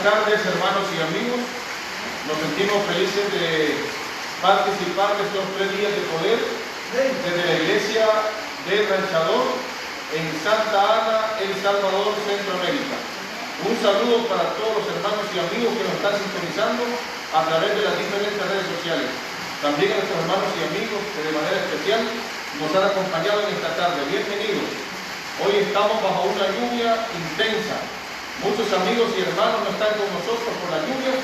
tardes, hermanos y amigos. Nos sentimos felices de participar de estos 3 días de poder desde la iglesia del Ranchador en Santa Ana, El Salvador, Centroamérica. Un saludo para todos los hermanos y amigos que nos están sintonizando a través de las diferentes redes sociales. También a nuestros hermanos y amigos que de manera especial nos han acompañado en esta tarde. Bienvenidos. Hoy estamos bajo una lluvia intensa. Muchos amigos y hermanos no están con nosotros por la lluvia,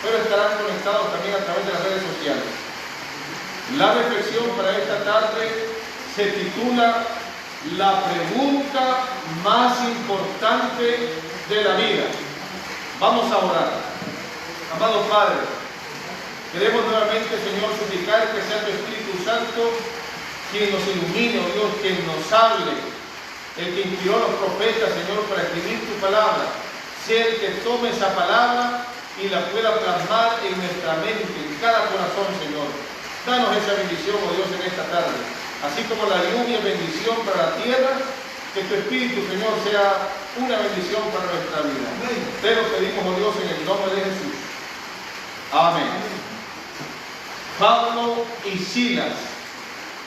pero estarán conectados también a través de las redes sociales. La reflexión para esta tarde se titula La pregunta más importante de la vida. Vamos a orar. Amado Padre, queremos nuevamente, Señor, suplicar que sea tu Espíritu Santo quien nos ilumine, oh Dios, quien nos hable, el que inspiró a los profetas, Señor, para escribir tu palabra, sea el que tome esa palabra y la pueda plasmar en nuestra mente, en cada corazón, Señor. Danos esa bendición, oh Dios, en esta tarde. Así como la lluvia es bendición para la tierra, que tu Espíritu, Señor, sea una bendición para nuestra vida. Te lo pedimos, oh Dios, en el nombre de Jesús. Amén. Pablo y Silas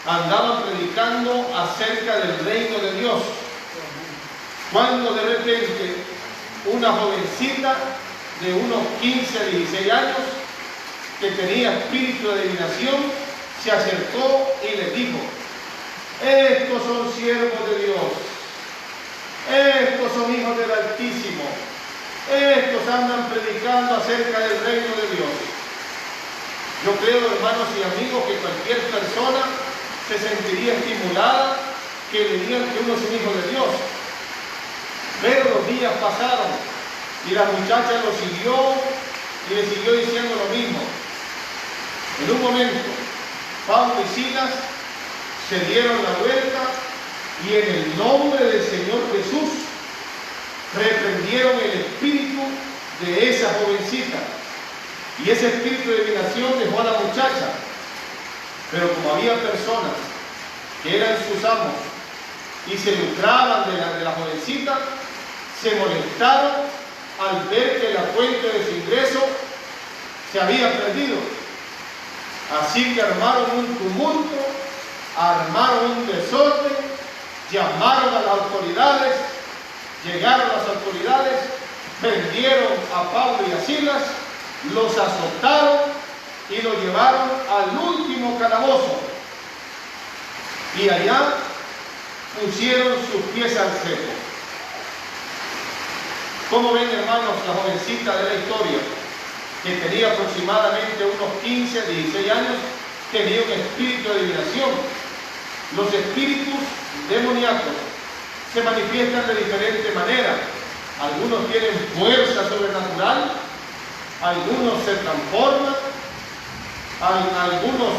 andaban predicando acerca del reino de Dios, cuando de repente una jovencita de unos 15 a 16 años que tenía espíritu de adivinación se acercó y les dijo: estos son siervos de Dios, estos son hijos del Altísimo, estos andan predicando acerca del reino de Dios. Yo creo, hermanos y amigos, que cualquier persona se sentiría estimulada que le digan que uno es un hijo de Dios. Pero los días pasaron y la muchacha lo siguió y le siguió diciendo lo mismo. En un momento, Pablo y Silas se dieron la vuelta y en el nombre del Señor Jesús reprendieron el espíritu de esa jovencita. Y ese espíritu de adivinación dejó a la muchacha. Pero como había personas que eran sus amos y se lucraban de la jovencita, se molestaron al ver que la fuente de su ingreso se había perdido. Así que armaron un tumulto, armaron un desorden, llamaron a las autoridades, llegaron las autoridades, prendieron a Pablo y a Silas, los azotaron y lo llevaron al último calabozo. Y allá pusieron sus pies al seco. ¿Cómo ven, hermanos, la jovencita de la historia, que tenía aproximadamente unos 15 a 16 años, tenía un espíritu de adivinación? Los espíritus demoníacos se manifiestan de diferente manera. Algunos tienen fuerza sobrenatural, algunos se transforman, algunos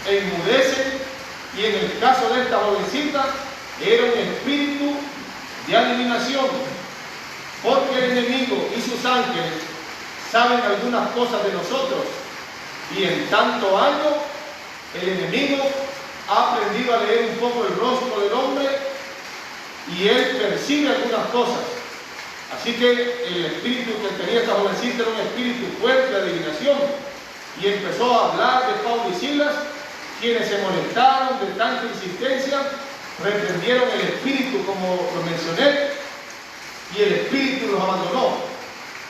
enmudecen, y en el caso de esta jovencita era un espíritu de adivinación, porque el enemigo y sus ángeles saben algunas cosas de nosotros, y en tanto año el enemigo ha aprendido a leer un poco el rostro del hombre y él percibe algunas cosas. Así que el espíritu que tenía esta jovencita era un espíritu fuerte de adivinación, y empezó a hablar de Pablo y Silas, quienes se molestaron de tanta insistencia, reprendieron el espíritu, como lo mencioné, y el espíritu los abandonó.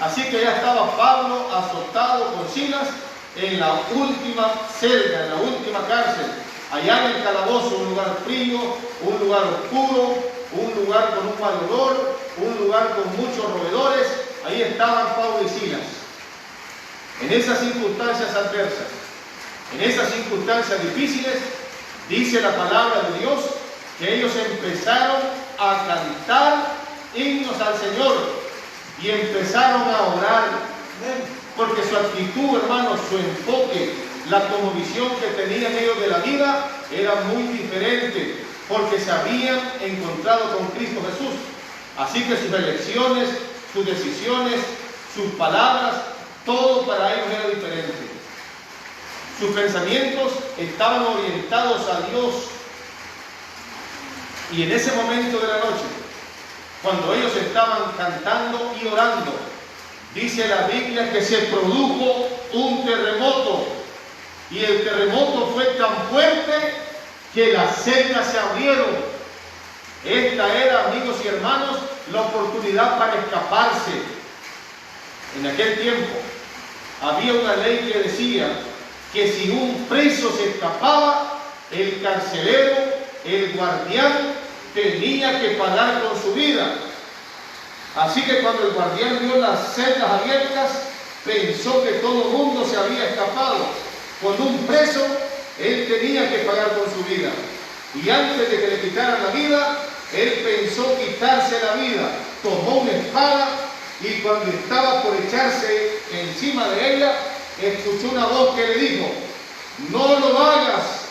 Así que ya estaba Pablo azotado con Silas en la última celda, en la última cárcel, allá en el calabozo, un lugar frío, un lugar oscuro, un lugar con un mal olor, un lugar con muchos roedores. Ahí estaban Pablo y Silas. En esas circunstancias adversas, en esas circunstancias difíciles, dice la palabra de Dios que ellos empezaron a cantar himnos al Señor y empezaron a orar, porque su actitud, hermanos, su enfoque, la cosmovisión que tenían ellos de la vida era muy diferente, porque se habían encontrado con Cristo Jesús. Así que sus elecciones, sus decisiones, sus palabras, todo para ellos era diferente. Sus pensamientos estaban orientados a Dios. Y en ese momento de la noche, cuando ellos estaban cantando y orando, dice la Biblia que se produjo un terremoto, y el terremoto fue tan fuerte que las celdas se abrieron. Esta era, amigos y hermanos, la oportunidad para escaparse. En aquel tiempo había una ley que decía que si un preso se escapaba, el carcelero, el guardián, tenía que pagar con su vida. Así que cuando el guardián vio las celdas abiertas, pensó que todo el mundo se había escapado. Con un preso, él tenía que pagar con su vida. Y antes de que le quitaran la vida, él pensó quitarse la vida. Tomó una espada y cuando estaba por echarse encima de ella, escuchó una voz que le dijo: no lo hagas,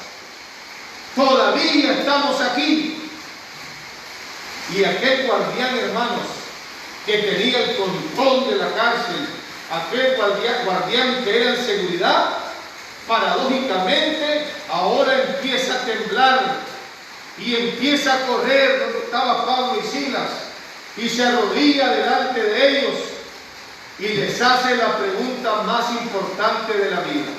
todavía estamos aquí. Y aquel guardián, hermanos, que tenía el control de la cárcel, aquel guardián que era en seguridad, paradójicamente ahora empieza a temblar y empieza a correr donde estaba Pablo y Silas y se arrodilla delante de ellos y les hace la pregunta más importante de la vida.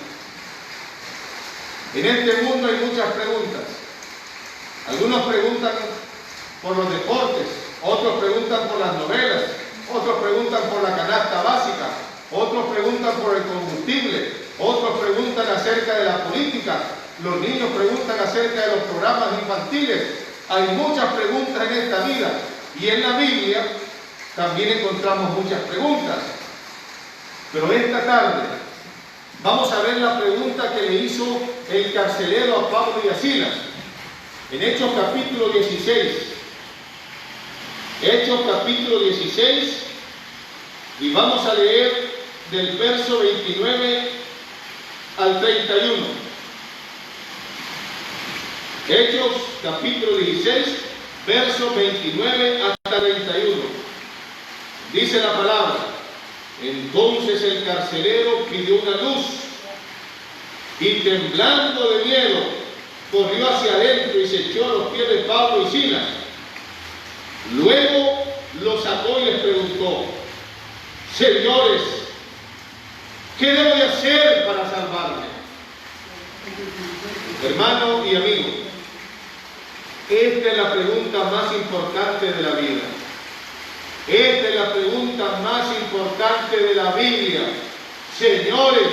En este mundo hay muchas preguntas. Algunos preguntan por los deportes, otros preguntan por las novelas, otros preguntan por la canasta básica, otros preguntan por el combustible, otros preguntan acerca de la política, los niños preguntan acerca de los programas infantiles. Hay muchas preguntas en esta vida y en la Biblia también encontramos muchas preguntas. Pero esta tarde vamos a ver la pregunta que le hizo el carcelero a Pablo y a Silas. En Hechos capítulo 16. Hechos capítulo 16, y vamos a leer del verso 29 al 31. Hechos capítulo 16, verso 29 hasta 31. Dice la palabra: entonces el carcelero pidió una luz y temblando de miedo corrió hacia adentro y se echó a los pies de Pablo y Silas. Luego los sacó y les preguntó: señores, ¿qué debo de hacer para salvarme? Hermano y amigo, esta es la pregunta más importante de la vida. Esta es la pregunta más importante de la Biblia. Señores,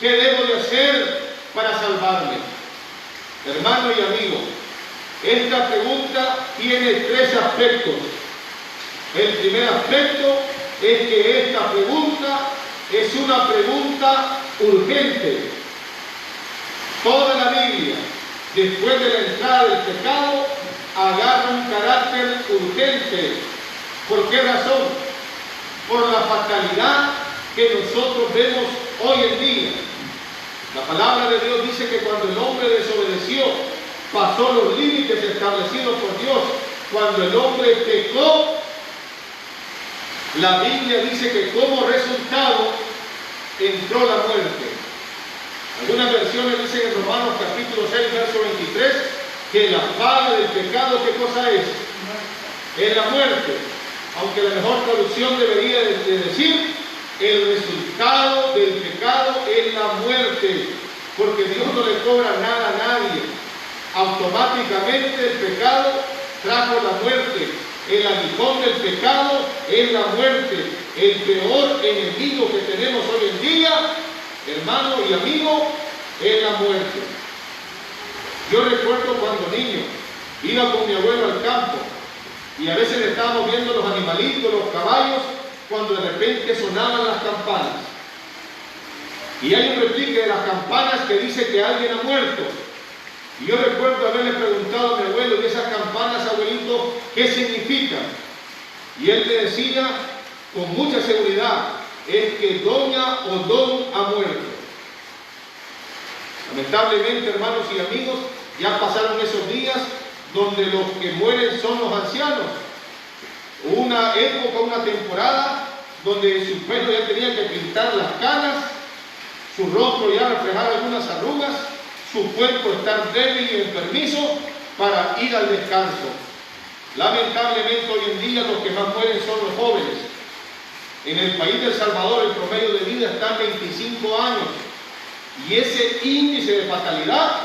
¿qué debo de hacer para salvarme? Hermano y amigo, esta pregunta tiene tres aspectos. El primer aspecto es que esta pregunta es una pregunta urgente. Toda la Biblia, después de la entrada del pecado, agarra un carácter urgente. ¿Por qué razón? Por la fatalidad que nosotros vemos hoy en día. La palabra de Dios dice que cuando el hombre desobedeció, pasó los límites establecidos por Dios. Cuando el hombre pecó, la Biblia dice que como resultado entró la muerte. Algunas versiones dicen en Romanos capítulo 6, verso 23, que la paga del pecado, ¿qué cosa es? Es la muerte. Aunque la mejor traducción debería de decir: el resultado del pecado es la muerte, porque Dios no le cobra nada a nadie. Automáticamente el pecado trajo la muerte. El aguijón del pecado es la muerte. El peor enemigo que tenemos hoy en día, hermano y amigo, es la muerte. Yo recuerdo cuando niño iba con mi abuelo al campo y a veces estábamos viendo los animalitos, los caballos, cuando de repente sonaban las campanas. Y hay un repique de las campanas que dice que alguien ha muerto. Y yo recuerdo haberle preguntado a mi abuelo: ¿y esas campanas, abuelito, qué significan? Y él me decía con mucha seguridad: es que doña o don ha muerto. Lamentablemente, hermanos y amigos, ya pasaron esos días donde los que mueren son los ancianos. Una época, una temporada donde su pelo ya tenía que pintar las canas, su rostro ya reflejar algunas arrugas, su cuerpo estar débil y enfermizo para ir al descanso. Lamentablemente hoy en día los que más mueren son los jóvenes. En el país de El Salvador el promedio de vida está en 25 años. Y ese índice de fatalidad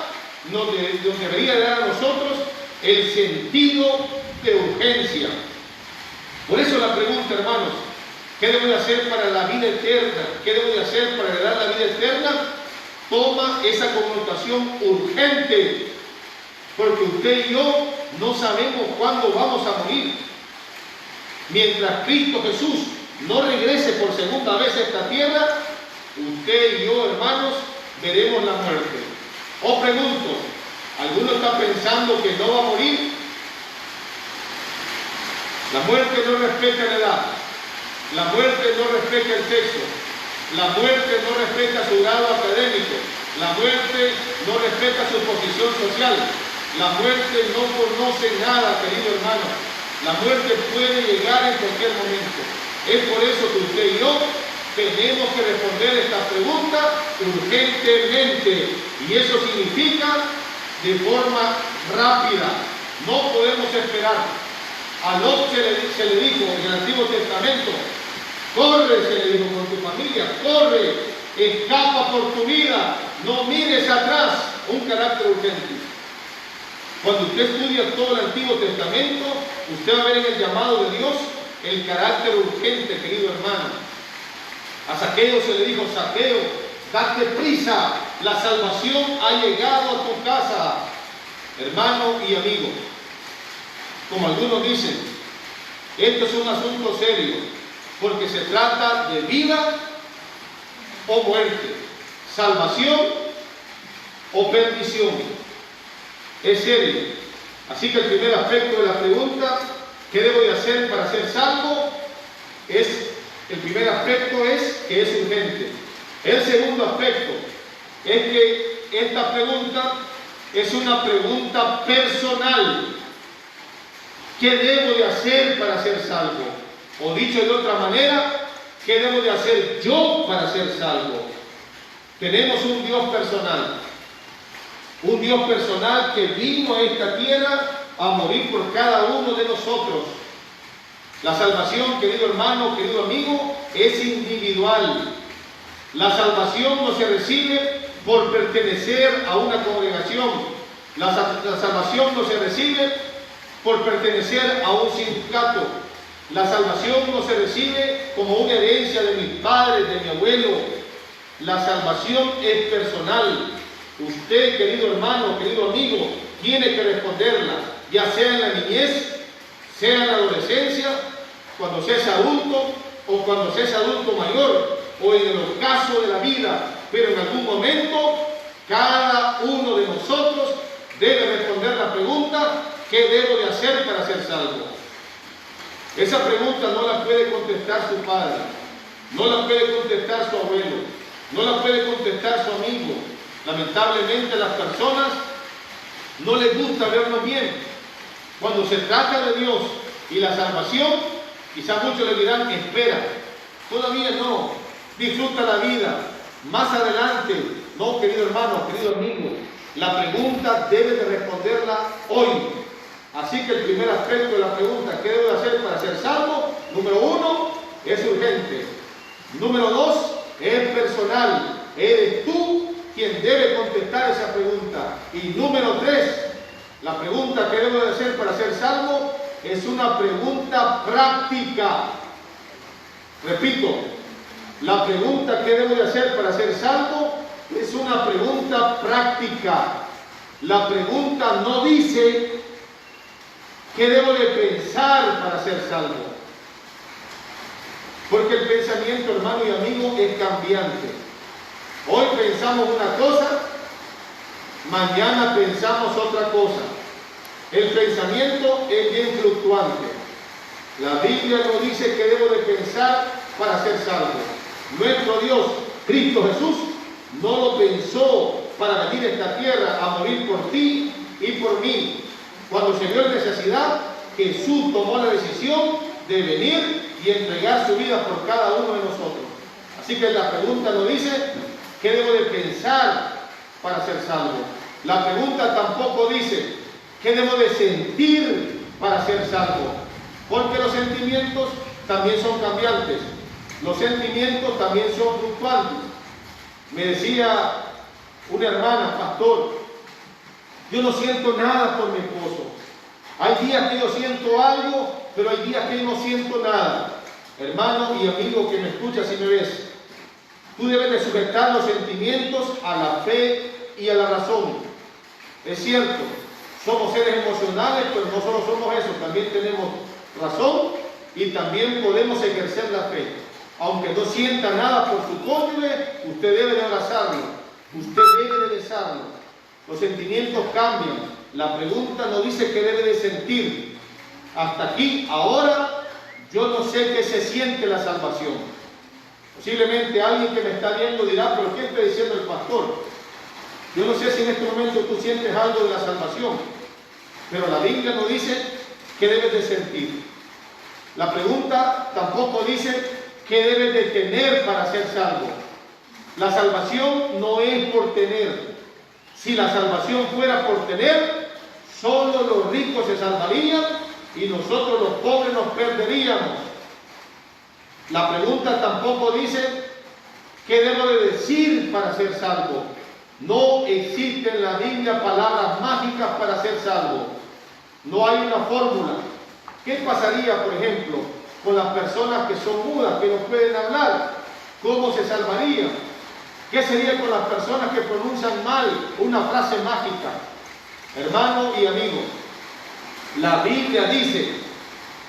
nos debería dar a nosotros el sentido de urgencia. Por eso la pregunta, hermanos, ¿qué debo de hacer para la vida eterna? ¿Qué debo de hacer para heredar la vida eterna? Toma esa connotación urgente, porque usted y yo no sabemos cuándo vamos a morir. Mientras Cristo Jesús no regrese por segunda vez a esta tierra, usted y yo, hermanos, veremos la muerte. Os pregunto, ¿alguno está pensando que no va a morir? La muerte no respeta la edad, la muerte no respeta el sexo, la muerte no respeta su grado académico, la muerte no respeta su posición social, la muerte no conoce nada, querido hermano. La muerte puede llegar en cualquier momento. Es por eso que usted y yo tenemos que responder esta pregunta urgentemente. Y eso significa de forma rápida. No podemos esperar. A Lot se le dijo en el Antiguo Testamento: corre, se le dijo, con tu familia, corre, escapa por tu vida, no mires atrás. Un carácter urgente. Cuando usted estudia todo el Antiguo Testamento, usted va a ver en el llamado de Dios el carácter urgente, querido hermano. A Zaqueo se le dijo: Zaqueo, date prisa, la salvación ha llegado a tu casa. Hermano y amigo, como algunos dicen, esto es un asunto serio, porque se trata de vida o muerte, salvación o perdición. Es serio. Así que el primer aspecto de la pregunta, ¿qué debo de hacer para ser salvo? El primer aspecto es que es urgente. El segundo aspecto es que esta pregunta es una pregunta personal. ¿Qué debo de hacer para ser salvo? O dicho de otra manera, ¿qué debo de hacer yo para ser salvo? Tenemos un Dios personal. Un Dios personal que vino a esta tierra a morir por cada uno de nosotros. La salvación, querido hermano, querido amigo, es individual. La salvación no se recibe por pertenecer a una congregación. La salvación no se recibe por pertenecer a un sindicato. La salvación no se recibe como una herencia de mis padres, de mi abuelo. La salvación es personal. Usted, querido hermano, querido amigo, tiene que responderla, ya sea en la niñez, sea en la adolescencia, cuando seas adulto o cuando seas adulto mayor, o en el ocaso de la vida. Pero en algún momento, cada uno de nosotros debe responder la pregunta: ¿qué debo de hacer para ser salvo? Esa pregunta no la puede contestar su padre, no la puede contestar su abuelo, no la puede contestar su amigo. Lamentablemente a las personas no les gusta vernos bien. Cuando se trata de Dios y la salvación, quizás muchos le dirán: espera, todavía no, disfruta la vida, más adelante. No, querido hermano, querido amigo, la pregunta debe de responderla hoy. Así que el primer aspecto de la pregunta, ¿qué debo de hacer para ser salvo? Número 1, es urgente. Número 2, es personal. Eres tú quien debe contestar esa pregunta. Y número 3, la pregunta que debo de hacer para ser salvo es una pregunta práctica. Repito, la pregunta que debo de hacer para ser salvo es una pregunta práctica. La pregunta no dice qué debo de pensar para ser salvo, porque el pensamiento, hermano y amigo, es cambiante. Hoy pensamos una cosa, mañana pensamos otra cosa. El pensamiento es bien fluctuante. La Biblia nos dice que debo de pensar para ser salvo. Nuestro Dios, Cristo Jesús, no lo pensó para venir a esta tierra a morir por ti y por mí. Cuando se vio en necesidad, Jesús tomó la decisión de venir y entregar su vida por cada uno de nosotros. Así que la pregunta nos dice: ¿qué debo de pensar para ser salvo? La pregunta tampoco dice: ¿qué debo de sentir para ser salvo? Porque los sentimientos también son cambiantes. Los sentimientos también son fluctuantes. Me decía una hermana, pastor, yo no siento nada por mi esposo. Hay días que yo siento algo, pero hay días que no siento nada. Hermano y amigo que me escuchas y me ves, tú debes de sujetar los sentimientos a la fe y a la razón. Es cierto, somos seres emocionales, pero no solo somos eso, también tenemos razón y también podemos ejercer la fe. Aunque no sienta nada por su cónyuge, usted debe de abrazarlo, usted debe de besarlo. Los sentimientos cambian. La pregunta no dice qué debe de sentir. Hasta aquí, ahora, yo no sé qué se siente la salvación. Posiblemente alguien que me está viendo dirá, pero ¿qué está diciendo el pastor? Yo no sé si en este momento tú sientes algo de la salvación, pero la Biblia no dice qué debes de sentir. La pregunta tampoco dice qué debes de tener para ser salvo. La salvación no es por tener. Si la salvación fuera por tener, solo los ricos se salvarían y nosotros los pobres nos perderíamos. La pregunta tampoco dice qué debo de decir para ser salvo. No existe en la Biblia palabras mágicas para ser salvo. No hay una fórmula. ¿Qué pasaría, por ejemplo, con las personas que son mudas, que no pueden hablar? ¿Cómo se salvarían? ¿Qué sería con las personas que pronuncian mal una frase mágica? Hermano y amigo, la Biblia dice,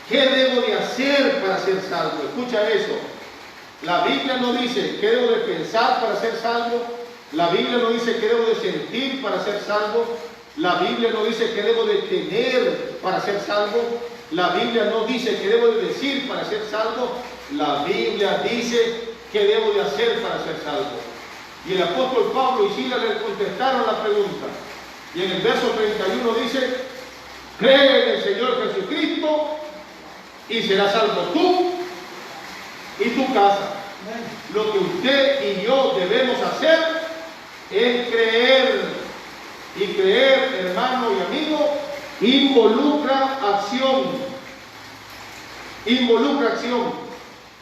¿qué debo de hacer para ser salvo? Escucha eso. La Biblia no dice qué debo de pensar para ser salvo. La Biblia no dice qué debo de sentir para ser salvo. La Biblia no dice qué debo de tener para ser salvo. La Biblia no dice qué debo de decir para ser salvo. La Biblia dice qué debo de hacer para ser salvo. Y el apóstol Pablo y Silas le contestaron la pregunta. Y en el verso 31 dice, cree en el Señor Jesucristo y serás salvo tú y tu casa. Lo que usted y yo debemos hacer es creer. Y creer, hermano y amigo, involucra acción. Involucra acción.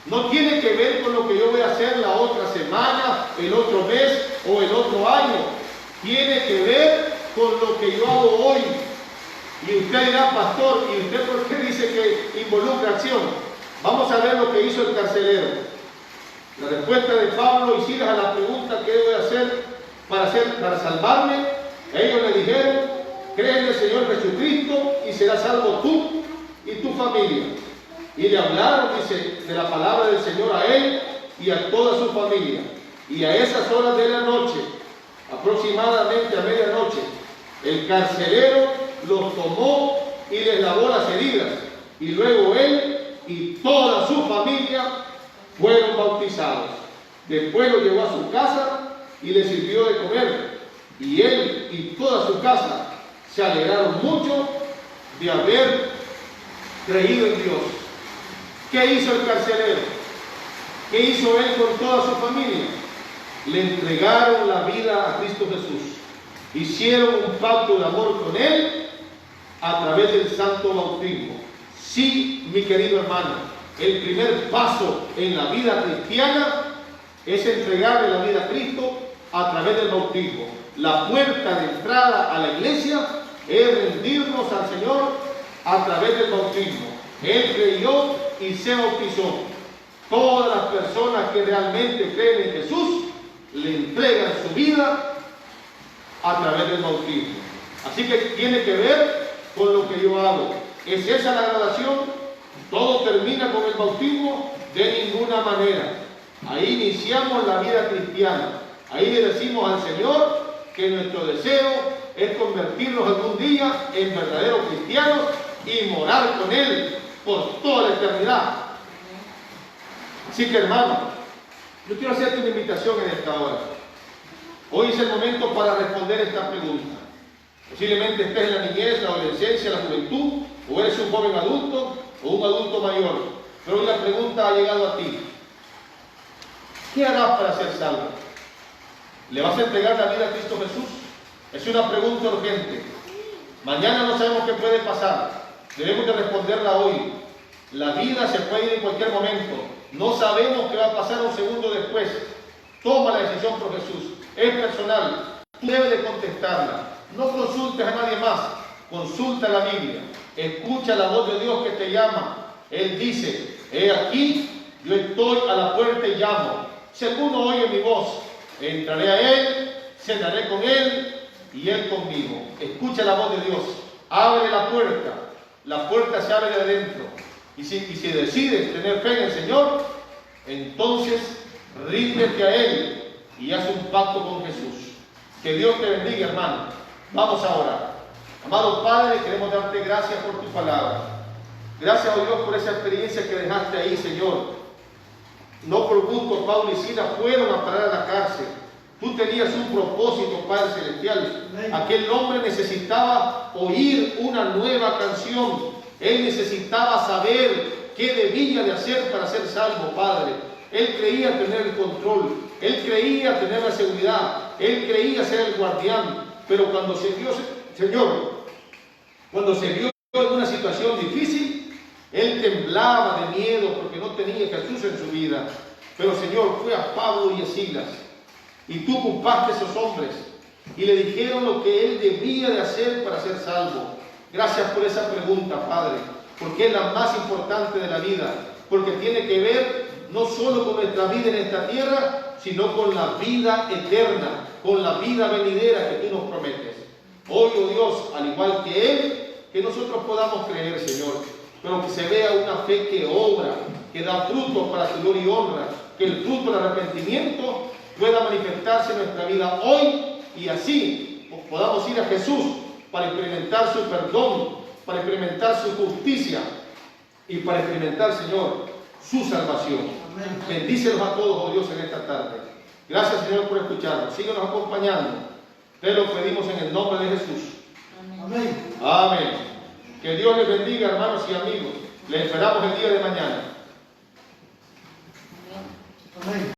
No tiene que ver con lo que yo voy a hacer la otra semana, el otro mes o el otro año. Tiene que ver con lo que yo hago hoy. Y usted dirá, pastor, ¿y usted por qué dice que involucra acción? Vamos a ver lo que hizo el carcelero. La respuesta de Pablo y Silas a la pregunta ¿qué debo de hacer para salvarme? Ellos le dijeron, cree en el Señor Jesucristo y serás salvo tú y tu familia. Y le hablaron, dice, de la palabra del Señor a él y a toda su familia. Y a esas horas de la noche, aproximadamente a medianoche, el carcelero los tomó y les lavó las heridas. Y luego él y toda su familia fueron bautizados. Después lo llevó a su casa y le sirvió de comer. Y él y toda su casa se alegraron mucho de haber creído en Dios. ¿Qué hizo el carcelero? ¿Qué hizo él con toda su familia? Le entregaron la vida a Cristo Jesús. Hicieron un pacto de amor con él a través del santo bautismo. Sí, mi querido hermano, el primer paso en la vida cristiana es entregarle la vida a Cristo a través del bautismo. La puerta de entrada a la iglesia es rendirnos al Señor a través del bautismo. Él creyó y se bautizó. Todas las personas que realmente creen en Jesús le entregan su vida a través del bautismo. Así que tiene que ver con lo que yo hago. ¿Es esa la gradación? ¿Todo termina con el bautismo? De ninguna manera. Ahí iniciamos la vida cristiana. Ahí le decimos al Señor que nuestro deseo es convertirnos algún día en verdaderos cristianos y morar con Él por toda la eternidad. Así que, hermano, yo quiero hacerte una invitación en esta hora. Hoy es el momento para responder esta pregunta. Posiblemente estés en la niñez, la adolescencia, la juventud, o eres un joven adulto o un adulto mayor. Pero hoy la pregunta ha llegado a ti. ¿Qué harás para ser salvo? ¿Le vas a entregar la vida a Cristo Jesús? Es una pregunta urgente. Mañana no sabemos qué puede pasar. Debemos de responderla hoy. La vida se puede ir en cualquier momento. No sabemos qué va a pasar un segundo después. Toma la decisión por Jesús. Es personal. Tú debes de contestarla. No consultes a nadie más. Consulta la Biblia. Escucha la voz de Dios que te llama. Él dice, he aquí, yo estoy a la puerta y llamo. Si alguno oye mi voz, entraré a él, cenaré con él y él conmigo. Escucha la voz de Dios. Abre la puerta. La puerta se abre de adentro. Y si decides tener fe en el Señor, entonces ríndete a Él y haz un pacto con Jesús. Que Dios te bendiga, hermano. Vamos a orar. Amado Padre, queremos darte gracias por tu palabra. Gracias, oh Dios, por esa experiencia que dejaste ahí, Señor. No por gusto, Pablo y Silas fueron a parar a la cárcel. Tú tenías un propósito, Padre Celestial. Aquel hombre necesitaba oír una nueva canción. Él necesitaba saber qué debía de hacer para ser salvo, Padre. Él creía tener el control. Él creía tener la seguridad. Él creía ser el guardián. Pero cuando se vio, Señor, cuando se vio en una situación difícil, él temblaba de miedo porque no tenía Jesús en su vida. Pero, Señor, fue a Pablo y a Silas. Y tú ocupaste a esos hombres y le dijeron lo que él debía de hacer para ser salvo. Gracias por esa pregunta, Padre, porque es la más importante de la vida, porque tiene que ver no solo con nuestra vida en esta tierra, sino con la vida eterna, con la vida venidera que tú nos prometes. Hoy, oh Dios, al igual que Él, que nosotros podamos creer, Señor, pero que se vea una fe que obra, que da fruto para tu gloria y honra, que el fruto del arrepentimiento pueda manifestarse en nuestra vida hoy y así podamos ir a Jesús para experimentar su perdón, para experimentar su justicia y para experimentar, Señor, su salvación. Amén. Bendícenos a todos, oh Dios, en esta tarde. Gracias, Señor, por escucharnos. Síguenos acompañando. Te lo pedimos en el nombre de Jesús. Amén. Amén. Que Dios les bendiga, hermanos y amigos. Les esperamos el día de mañana. Amén.